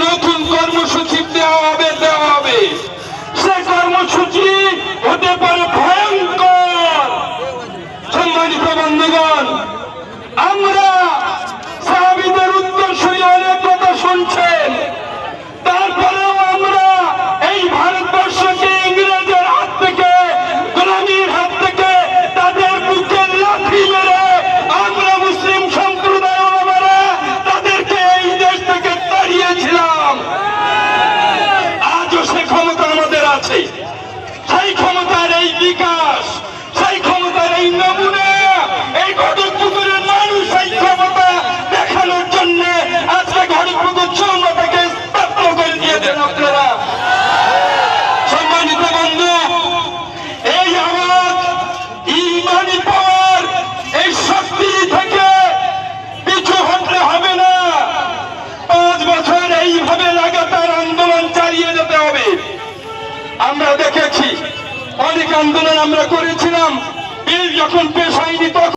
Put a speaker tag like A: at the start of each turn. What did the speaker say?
A: নতুন কর্মসূচি দেওয়া হবে সে কর্মসূচি হতে পারে ভয়ঙ্কর। সম্মানিত বন্ধুগণ, আমরা সাহাবীদের উত্তরসূরি অনেক কথা শুনছেন, তারপরেও আমরা এই ভারতবর্ষকে ইংরেজের হাত থেকে, গোলামীর হাত থেকে তাদের বুকে লাথি মেরে আমরা মুসলিম সম্প্রদায় ওলামারা তাদেরকে এই দেশ থেকে তাড়িয়েছিলাম। আজও সে ক্ষমতা আমাদের আছে, সেই ক্ষমতার এই বিকাশ, সেই ক্ষমতার এই নমুনা এই ঘটকপুকুরের মানুষ এই ক্ষমতা দেখানোর জন্য আজকে ঘটকপুকুর চৌমা থেকে স্থাপন করে দিয়েছেন আপনারা। সম্মানিত বন্ধু, এই আওয়াজ ইমানি পাওয়ার এই শক্তি থেকে পিছু হটলে হবে না। 5 বছর এইভাবে লাগাতার আন্দোলন চালিয়ে যেতে হবে। আমরা দেখেছি অনেক আন্দোলন আমরা করেছিলাম, বিল যখন পেশ হয়নি তখন